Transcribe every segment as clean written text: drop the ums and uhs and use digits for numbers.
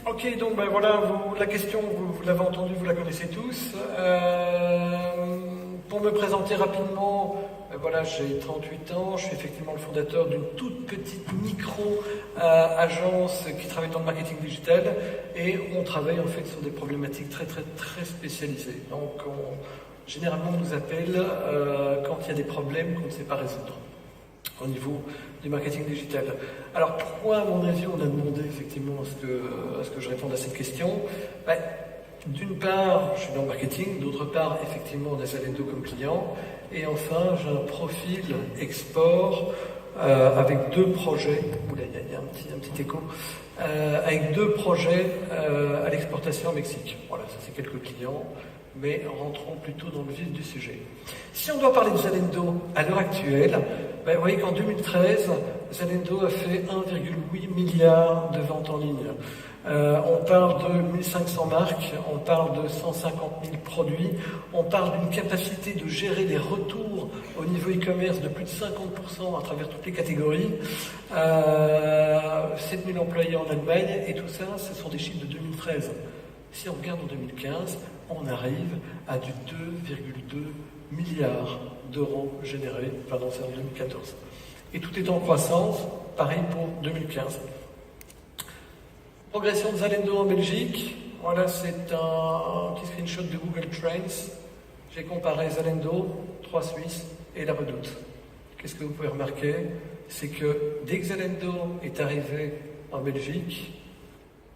Ok, donc ben voilà, la question, vous l'avez entendue, vous la connaissez tous. Pour me présenter rapidement, voilà, j'ai 38 ans, je suis effectivement le fondateur d'une toute petite micro-agence qui travaille dans le marketing digital et on travaille en fait sur des problématiques très spécialisées. Donc généralement on nous appelle quand il y a des problèmes qu'on ne sait pas résoudre au niveau du marketing digital. Alors pourquoi, à mon avis, on a demandé effectivement à ce que je réponde à cette question? D'une part, je suis dans le marketing, d'autre part, effectivement, on a Zalendo comme client, et enfin, j'ai un profil export avec deux projets, oula, il y a un petit écho, avec deux projets à l'exportation au Mexique. Voilà, ça c'est quelques clients, mais rentrons plutôt dans le vif du sujet. Si on doit parler de Zalendo à l'heure actuelle, vous voyez qu'en 2013, Zalendo a fait 1,8 milliard de ventes en ligne. On parle de 1500 marques, on parle de 150 000 produits, on parle d'une capacité de gérer les retours au niveau e-commerce de plus de 50% à travers toutes les catégories, 7000 employés en Allemagne, et tout ça, ce sont des chiffres de 2013. Si on regarde en 2015, on arrive à du 2,2 milliards d'euros générés, pardon, c'est en 2014. Et tout est en croissance, pareil pour 2015. Progression de Zalendo en Belgique, voilà, c'est un petit screenshot de Google Trends. J'ai comparé Zalendo, 3 Suisses et La Redoute. Qu'est-ce que vous pouvez remarquer? C'est que dès que Zalendo est arrivé en Belgique,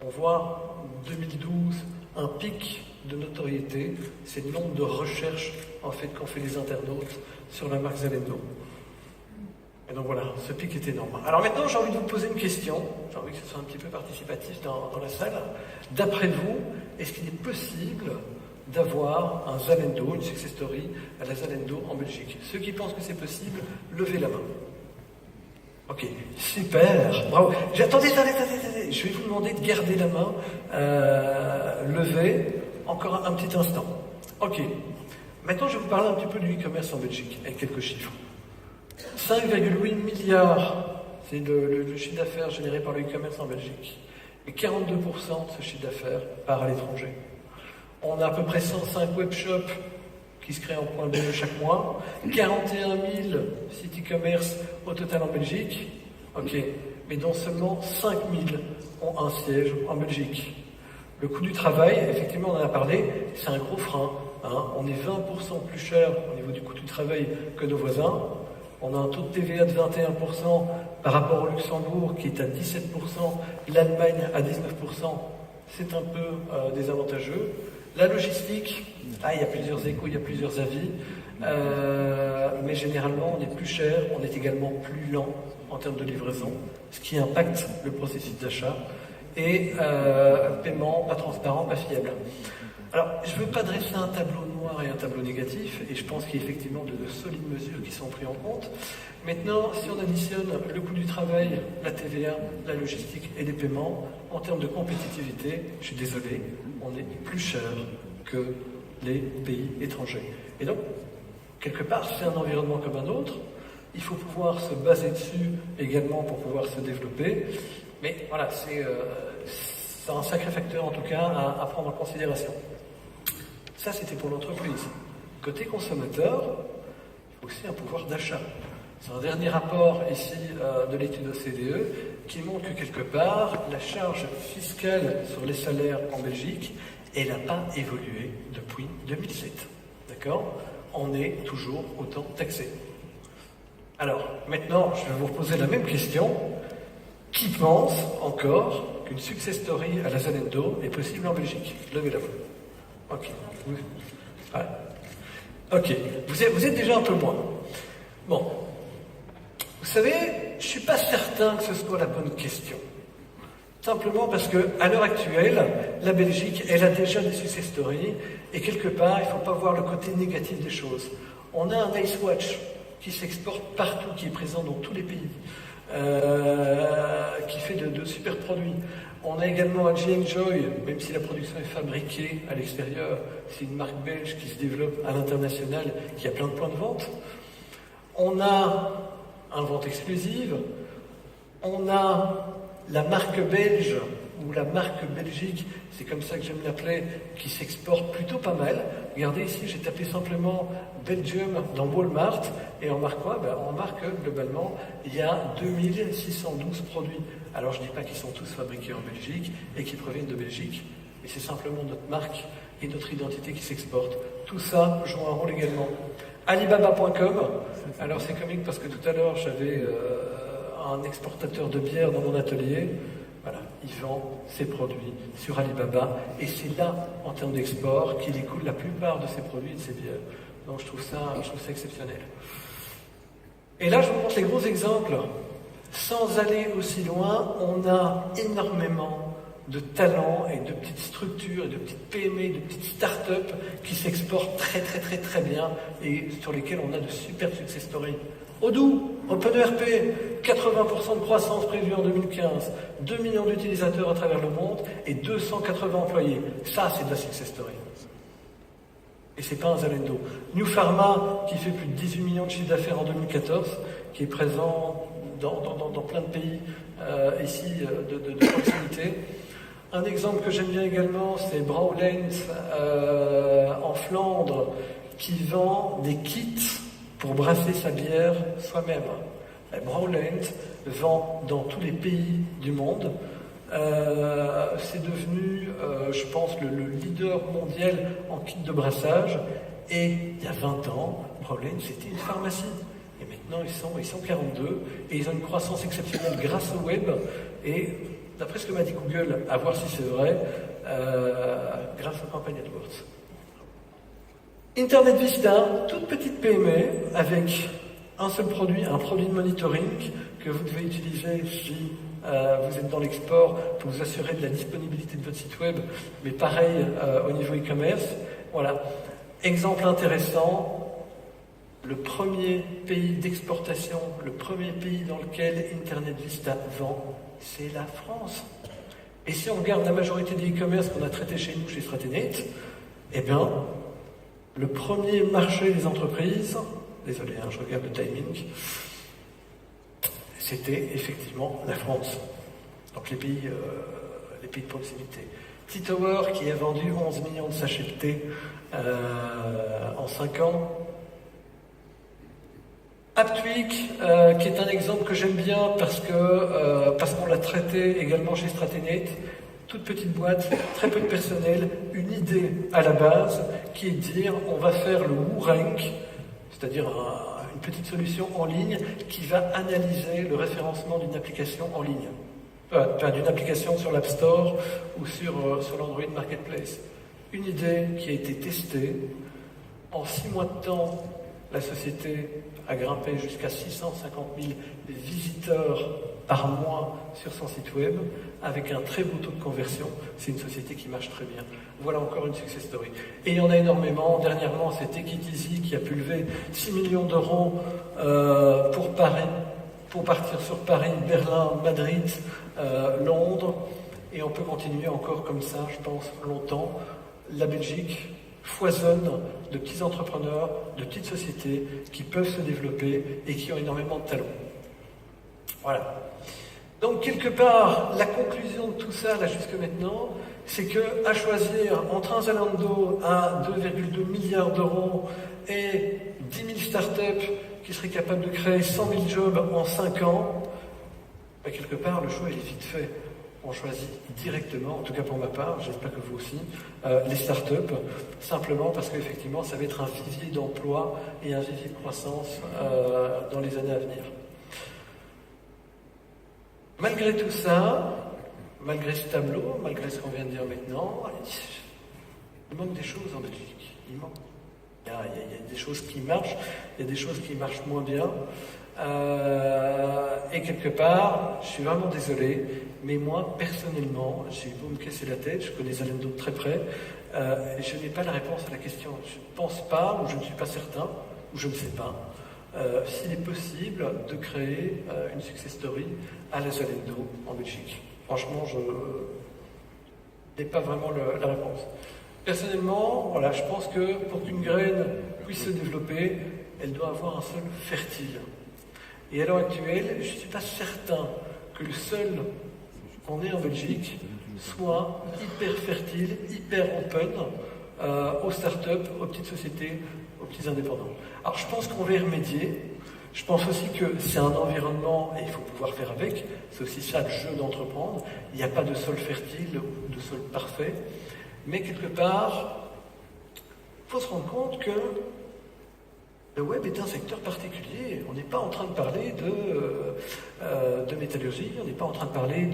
on voit en 2012 un pic de notoriété, c'est le nombre de recherches en fait qu'ont fait les internautes sur la marque Zalendo. Et donc voilà, ce pic est énorme. Alors maintenant, j'ai envie de vous poser une question, j'ai envie que ce soit un petit peu participatif dans la salle. D'après vous, est-ce qu'il est possible d'avoir un Zalendo, une success story à la Zalendo en Belgique? Ceux qui pensent que c'est possible, levez la main. Ok, super, bravo. Attendez, je vais vous demander de garder la main levée encore un petit instant. Ok, maintenant je vais vous parler un petit peu du e-commerce en Belgique, avec quelques chiffres. 5,8 milliards, c'est le chiffre d'affaires généré par le e-commerce en Belgique. Et 42% de ce chiffre d'affaires part à l'étranger. On a à peu près 105 webshops qui se créent en point .be chaque mois, 41 000 sites e-commerce au total en Belgique, ok, mais dont seulement 5 000 ont un siège en Belgique. Le coût du travail, effectivement on en a parlé, c'est un gros frein. On est 20% plus cher au niveau du coût du travail que nos voisins. On a un taux de TVA de 21% par rapport au Luxembourg qui est à 17%, l'Allemagne à 19%, c'est un peu désavantageux. La logistique, il y a plusieurs échos, il y a plusieurs avis, mais généralement on est plus cher, on est également plus lent en termes de livraison, ce qui impacte le processus d'achat, et paiement pas transparent, pas fiable. Alors, je ne veux pas dresser un tableau noir et un tableau négatif, et je pense qu'il y a effectivement de solides mesures qui sont prises en compte. Maintenant, si on additionne le coût du travail, la TVA, la logistique et les paiements, en termes de compétitivité, je suis désolé, on est plus cher que les pays étrangers. Et donc, quelque part, c'est un environnement comme un autre. Il faut pouvoir se baser dessus également pour pouvoir se développer. Mais voilà, c'est un sacré facteur en tout cas à prendre en considération. Ça, c'était pour l'entreprise. Côté consommateur, il faut aussi un pouvoir d'achat. C'est un dernier rapport ici de l'étude OCDE qui montre que quelque part, la charge fiscale sur les salaires en Belgique, elle n'a pas évolué depuis 2007. D'accord? On est toujours autant taxé. Alors, maintenant, je vais vous reposer la même question. Qui pense encore qu'une success story à la Zalendo est possible en Belgique? Levez la main. Ok. Ouais. Ok. Vous êtes déjà un peu moins. Bon. Vous savez, je ne suis pas certain que ce soit la bonne question. Simplement parce qu'à l'heure actuelle, la Belgique, elle a déjà des success stories, et quelque part, il ne faut pas voir le côté négatif des choses. On a un Ice Watch qui s'exporte partout, qui est présent dans tous les pays, qui fait de super produits. On a également un J-Enjoy, même si la production est fabriquée à l'extérieur, c'est une marque belge qui se développe à l'international, qui a plein de points de vente. On a une vente exclusive, on a la marque belge, ou la marque Belgique, c'est comme ça que j'aime l'appeler, qui s'exporte plutôt pas mal. Regardez ici, j'ai tapé simplement Belgium dans Walmart, et on marque quoi? On remarque que globalement, il y a 2612 produits. Alors je ne dis pas qu'ils sont tous fabriqués en Belgique et qu'ils proviennent de Belgique, mais c'est simplement notre marque et notre identité qui s'exportent. Tout ça joue un rôle également. Alibaba.com, alors c'est comique parce que tout à l'heure j'avais un exportateur de bière dans mon atelier. Voilà, il vend ses produits sur Alibaba et c'est là, en termes d'export, qu'il écoule la plupart de ses produits et de ses bières. Donc je trouve ça exceptionnel. Et là, je vous montre les gros exemples. Sans aller aussi loin, on a énormément de talents et de petites structures, et de petites PME, de petites start-up qui s'exportent très bien et sur lesquelles on a de super success stories. Odoo, OpenERP, 80% de croissance prévue en 2015, 2 millions d'utilisateurs à travers le monde et 280 employés. Ça, c'est de la success story. Et c'est pas un Zalendo. New Pharma, qui fait plus de 18 millions de chiffre d'affaires en 2014, qui est présent dans plein de pays ici de proximité. Un exemple que j'aime bien également, c'est Brouwland en Flandre, qui vend des kits pour brasser sa bière soi-même. Brouwland vend dans tous les pays du monde. C'est devenu, je pense, le leader mondial en kit de brassage. Et il y a 20 ans, Brouwland, c'était une pharmacie. Et maintenant, ils sont 42 et ils ont une croissance exceptionnelle grâce au web. Et d'après ce que m'a dit Google, à voir si c'est vrai, grâce aux campagnes AdWords. Internet Vista, toute petite PME avec un seul produit, un produit de monitoring que vous devez utiliser si vous êtes dans l'export pour vous assurer de la disponibilité de votre site web, mais pareil au niveau e-commerce. Voilà. Exemple intéressant, le premier pays d'exportation, le premier pays dans lequel Internet Vista vend, c'est la France. Et si on regarde la majorité des e-commerce qu'on a traités chez nous, chez Stratenet, eh bien, le premier marché des entreprises, désolé, je regarde le timing, c'était effectivement la France. Donc les pays de proximité. T-Tower qui a vendu 11 millions de sachets de thé en 5 ans. Aptweek, qui est un exemple que j'aime bien parce qu'on l'a traité également chez Stratenet. Toute petite boîte, très peu de personnel, une idée à la base qui est de dire on va faire le WooRank, c'est-à-dire une petite solution en ligne qui va analyser le référencement d'une application en ligne, d'une application sur l'App Store ou sur l'Android Marketplace. Une idée qui a été testée. En 6 mois de temps, la société a grimpé jusqu'à 650 000 visiteurs par mois sur son site web, avec un très beau taux de conversion. C'est une société qui marche très bien. Voilà encore une success story. Et il y en a énormément. Dernièrement, c'était Easy qui a pu lever 6 millions d'euros pour Paris, pour partir sur Paris, Berlin, Madrid, Londres. Et on peut continuer encore comme ça, je pense, longtemps. La Belgique foisonne de petits entrepreneurs, de petites sociétés qui peuvent se développer et qui ont énormément de talent. Voilà. Donc, quelque part, la conclusion de tout ça, là, jusque maintenant, c'est que, à choisir entre un Zalando à 2,2 milliards d'euros et 10 000 startups qui seraient capables de créer 100 000 jobs en 5 ans, quelque part, le choix, il est vite fait. On choisit directement, en tout cas pour ma part, j'espère que vous aussi, les startups, simplement parce qu'effectivement, ça va être un vivier d'emploi et un vivier de croissance dans les années à venir. Malgré tout ça, malgré ce tableau, malgré ce qu'on vient de dire maintenant, il manque des choses en Belgique. Il manque. Il y a des choses qui marchent, il y a des choses qui marchent moins bien. Et quelque part, je suis vraiment désolé, mais moi, personnellement, j'ai beau me casser la tête, je connais Zalendo de très près, je n'ai pas la réponse à la question. Je ne pense pas, ou je ne suis pas certain, ou je ne sais pas, s'il est possible de créer une success story à la Zalendo en Belgique. Franchement, je n'ai pas vraiment la réponse. Personnellement, voilà, je pense que pour qu'une graine puisse se développer, elle doit avoir un sol fertile. Et à l'heure actuelle, je ne suis pas certain que le seul on est en Belgique, soit hyper fertile, hyper open aux startups, aux petites sociétés, aux petits indépendants. Alors je pense qu'on va y remédier. Je pense aussi que c'est un environnement et il faut pouvoir faire avec. C'est aussi ça le jeu d'entreprendre. Il n'y a pas de sol fertile ou de sol parfait. Mais quelque part, il faut se rendre compte que le web est un secteur particulier. On n'est pas en train de parler de métallurgie, on n'est pas en train de parler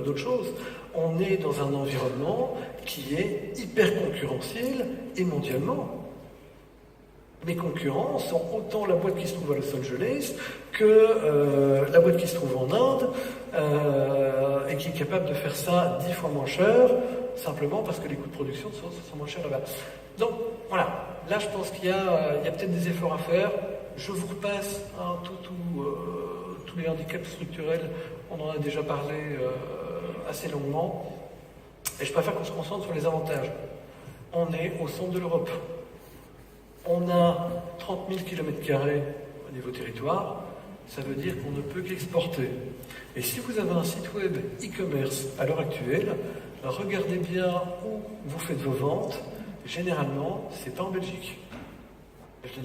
d'autre chose. On est dans un environnement qui est hyper concurrentiel et mondialement. Mes concurrents sont autant la boîte qui se trouve à Los Angeles que la boîte qui se trouve en Inde et qui est capable de faire ça 10 fois moins cher, simplement parce que les coûts de production sont moins chers là-bas. Donc voilà, là je pense qu'il y a peut-être des efforts à faire. Je vous repasse tous les handicaps structurels, on en a déjà parlé assez longuement, et je préfère qu'on se concentre sur les avantages. On est au centre de l'Europe. On a 30 000 km² au niveau territoire, ça veut dire qu'on ne peut qu'exporter. Et si vous avez un site web e-commerce à l'heure actuelle, regardez bien où vous faites vos ventes. Généralement, c'est pas en Belgique.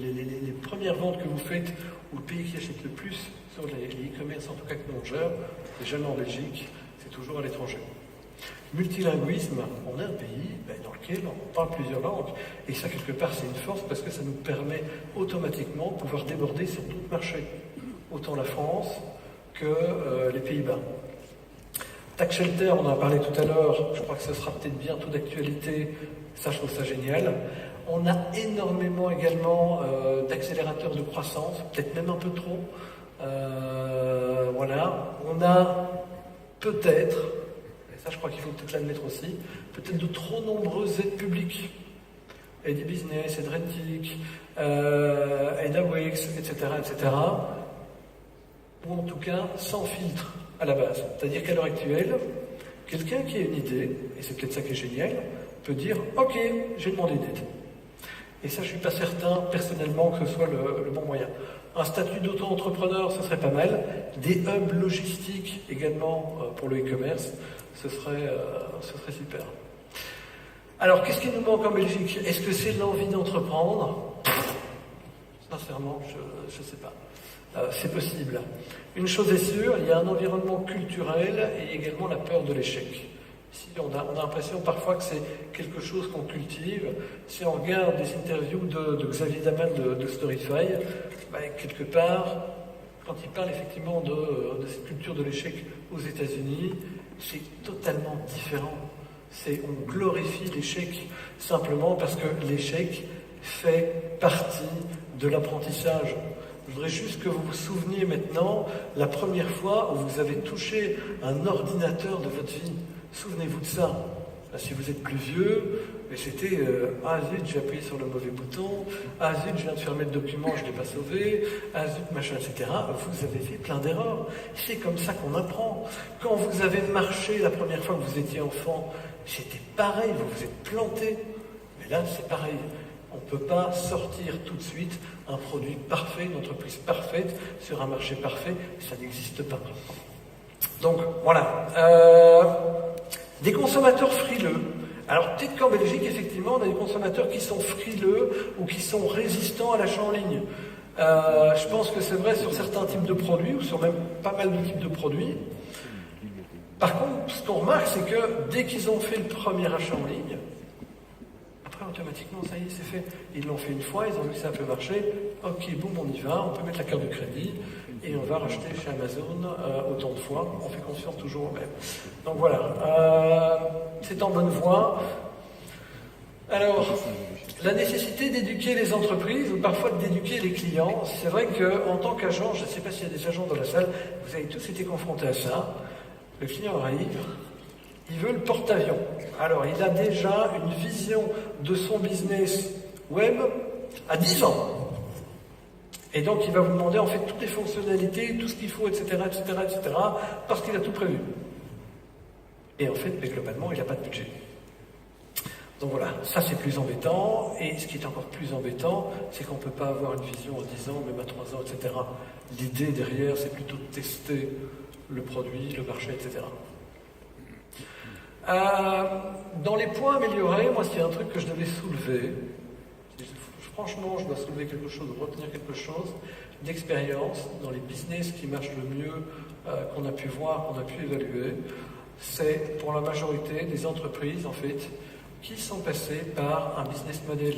Les premières ventes que vous faites, ou le pays qui achète le plus sur les e-commerce, en tout cas que nous on gère, c'est jamais en Belgique, c'est toujours à l'étranger. Multilinguisme, on est un pays dans lequel on parle plusieurs langues. Et ça, quelque part, c'est une force parce que ça nous permet automatiquement de pouvoir déborder sur d'autres marchés. Autant la France que les Pays-Bas. Tax Shelter, on en a parlé tout à l'heure, je crois que ça sera peut-être bientôt d'actualité. Ça, je trouve ça génial. On a énormément également d'accélérateurs de croissance, peut-être même un peu trop. Voilà. On a peut-être, ça je crois qu'il faut peut-être l'admettre aussi, peut-être de trop nombreuses aides publiques. Aide e-business, aide Rentic, aide AWEX, etc., etc. Ou en tout cas sans filtre à la base. C'est-à-dire qu'à l'heure actuelle, quelqu'un qui a une idée, et c'est peut-être ça qui est génial, peut dire « Ok, j'ai demandé une aide ». Et ça, je ne suis pas certain, personnellement, que ce soit le bon moyen. Un statut d'auto-entrepreneur, ce serait pas mal. Des hubs logistiques également pour le e-commerce, ce serait super. Alors, qu'est-ce qui nous manque en Belgique? Est-ce que c'est l'envie d'entreprendre? Sincèrement, je ne sais pas. C'est possible. Une chose est sûre, il y a un environnement culturel et également la peur de l'échec. Ici, on a l'impression parfois que c'est quelque chose qu'on cultive. Si on regarde des interviews de Xavier Daman de Storyfy, quelque part, quand il parle effectivement de cette culture de l'échec aux États-Unis, c'est totalement différent. On glorifie l'échec simplement parce que l'échec fait partie de l'apprentissage. Je voudrais juste que vous vous souveniez maintenant la première fois où vous avez touché un ordinateur de votre vie. Souvenez-vous de ça. Si vous êtes plus vieux, mais c'était ah zut, j'ai appuyé sur le mauvais bouton, ah zut, je viens de fermer le document, je ne l'ai pas sauvé, ah zut, machin, etc. Vous avez fait plein d'erreurs. C'est comme ça qu'on apprend. Quand vous avez marché la première fois que vous étiez enfant, c'était pareil, vous vous êtes planté. Mais là, c'est pareil. On ne peut pas sortir tout de suite un produit parfait, une entreprise parfaite sur un marché parfait. Ça n'existe pas. Donc, voilà. Des consommateurs frileux. Alors, peut-être qu'en Belgique, effectivement, on a des consommateurs qui sont frileux ou qui sont résistants à l'achat en ligne. Je pense que c'est vrai sur certains types de produits ou sur même pas mal de types de produits. Par contre, ce qu'on remarque, c'est que dès qu'ils ont fait le premier achat en ligne, après, automatiquement, ça y est, c'est fait. Ils l'ont fait une fois, ils ont vu que ça peut marcher. Ok, boum, on y va, on peut mettre la carte de crédit et on va racheter chez Amazon autant de fois. On fait confiance toujours au même. Donc voilà, c'est en bonne voie. Alors, la nécessité d'éduquer les entreprises ou parfois d'éduquer les clients. C'est vrai qu'en tant qu'agent, je ne sais pas s'il y a des agents dans la salle, vous avez tous été confrontés à ça. Le client arrive. Il veut le porte-avions. Alors, il a déjà une vision de son business web à 10 ans. Et donc, il va vous demander en fait toutes les fonctionnalités, tout ce qu'il faut, etc., etc., etc., parce qu'il a tout prévu. Et en fait, globalement, il n'a pas de budget. Donc voilà, ça c'est plus embêtant. Et ce qui est encore plus embêtant, c'est qu'on ne peut pas avoir une vision à 10 ans, même à 3 ans, etc. L'idée derrière, c'est plutôt de tester le produit, le marché, etc. Dans les points améliorés, moi, s'il y a un truc que je devais soulever, franchement, je dois soulever quelque chose, retenir quelque chose d'expérience dans les business qui marchent le mieux, qu'on a pu voir, qu'on a pu évaluer, c'est pour la majorité des entreprises, en fait, qui sont passées par un business model.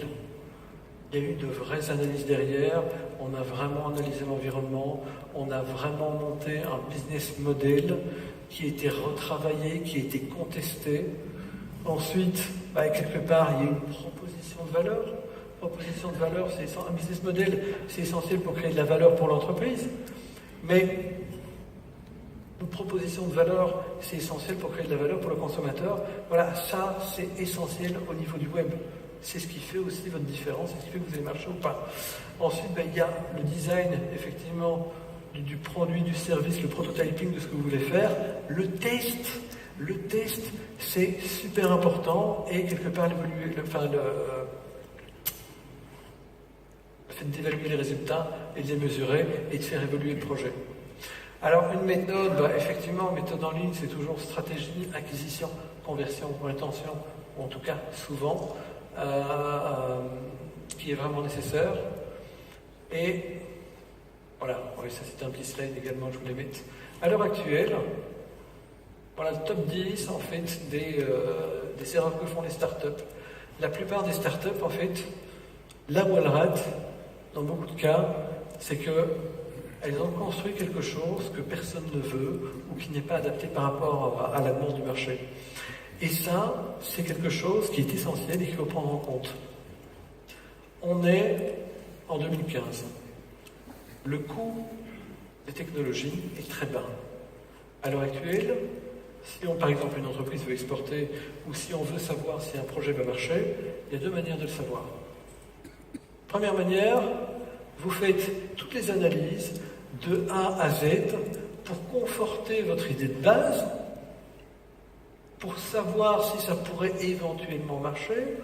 Il y a eu de vraies analyses derrière, on a vraiment analysé l'environnement, on a vraiment monté un business model qui a été retravaillé, qui a été contesté. Ensuite, quelque part, il y a une proposition de valeur. Proposition de valeur, c'est un business model, c'est essentiel pour créer de la valeur pour l'entreprise. Mais une proposition de valeur, c'est essentiel pour créer de la valeur pour le consommateur. Voilà, ça, c'est essentiel au niveau du web. C'est ce qui fait aussi votre différence, c'est ce qui fait que vous allez marcher ou pas. Ensuite, il y a le design, effectivement, du produit, du service, le prototyping de ce que vous voulez faire. Le test, c'est super important et quelque part, le fait d'évaluer les résultats et de les mesurer et de faire évoluer le projet. Alors, une méthode, effectivement, méthode en ligne, c'est toujours stratégie, acquisition, conversion, rétention, ou en tout cas, souvent, qui est vraiment nécessaire. Et voilà, oui, ça c'était un petit slide également, je voulais mettre. À l'heure actuelle, voilà le top 10 en fait des erreurs que font les startups. La plupart des startups, en fait, là où elles ratent, dans beaucoup de cas, c'est qu'elles ont construit quelque chose que personne ne veut ou qui n'est pas adapté par rapport à la demande du marché. Et ça, c'est quelque chose qui est essentiel et qu'il faut prendre en compte. On est en 2015. Le coût des technologies est très bas. À l'heure actuelle, si par exemple une entreprise veut exporter ou si on veut savoir si un projet va marcher, il y a deux manières de le savoir. Première manière, vous faites toutes les analyses de A à Z pour conforter votre idée de base, pour savoir si ça pourrait éventuellement marcher,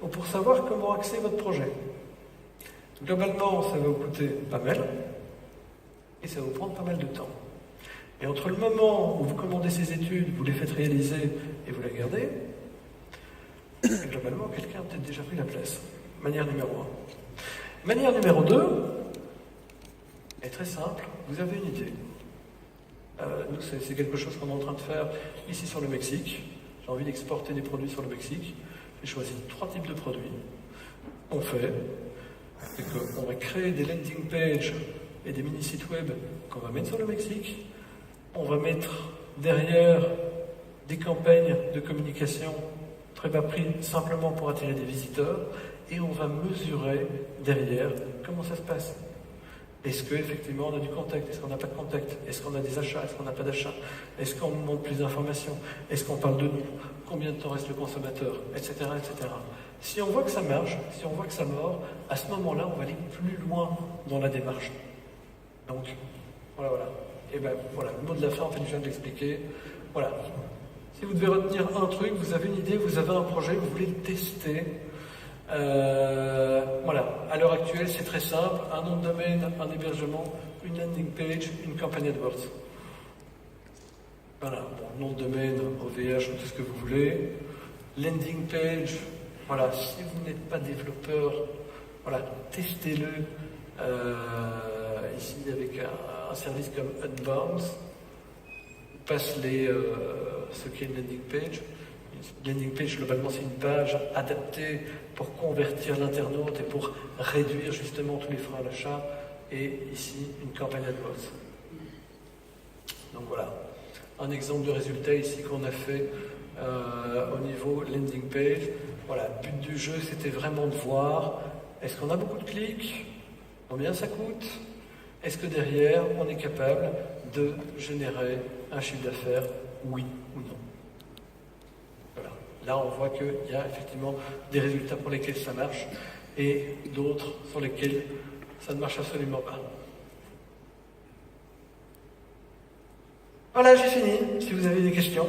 ou pour savoir comment axer votre projet. Globalement, ça va vous coûter pas mal, et ça va vous prendre pas mal de temps. Et entre le moment où vous commandez ces études, vous les faites réaliser et vous les gardez, globalement, quelqu'un a peut-être déjà pris la place. Manière numéro 1. Manière numéro 2 est très simple, vous avez une idée. Nous, c'est quelque chose qu'on est en train de faire ici sur le Mexique. J'ai envie d'exporter des produits sur le Mexique. J'ai choisi 3 types de produits. On fait, c'est qu'on va créer des landing pages et des mini-sites web qu'on va mettre sur le Mexique. On va mettre derrière des campagnes de communication très bas prix, simplement pour attirer des visiteurs. Et on va mesurer derrière comment ça se passe. Est-ce qu'effectivement on a du contact? Est-ce qu'on n'a pas de contact? Est-ce qu'on a des achats? Est-ce qu'on n'a pas d'achats? Est-ce qu'on nous montre plus d'informations? Est-ce qu'on parle de nous? Combien de temps reste le consommateur? Etc. etc. Si on voit que ça marche, si on voit que ça mord, à ce moment-là, on va aller plus loin dans la démarche. Donc, voilà. Et voilà, le mot de la fin, en fait, je viens de l'expliquer. Voilà. Si vous devez retenir un truc, vous avez une idée, vous avez un projet, vous voulez le tester. Voilà, à l'heure actuelle, c'est très simple. Un nom de domaine, un hébergement, une landing page, une campagne AdWords. Voilà, nom de domaine, OVH, tout ce que vous voulez. Landing page, voilà, si vous n'êtes pas développeur, voilà, testez-le ici avec un service comme Advance. Passe ce qu'est une landing page. Une landing page, globalement, c'est une page adaptée pour convertir l'internaute et pour réduire justement tous les freins à l'achat. Et ici, une campagne AdWords. Donc voilà, un exemple de résultat ici qu'on a fait au niveau landing page. Voilà, le but du jeu, c'était vraiment de voir, est-ce qu'on a beaucoup de clics? Combien ça coûte? Est-ce que derrière, on est capable de générer un chiffre d'affaires, oui ou non? Voilà. Là, on voit qu'il y a effectivement des résultats pour lesquels ça marche et d'autres sur lesquels ça ne marche absolument pas. Voilà, j'ai fini. Si vous avez des questions.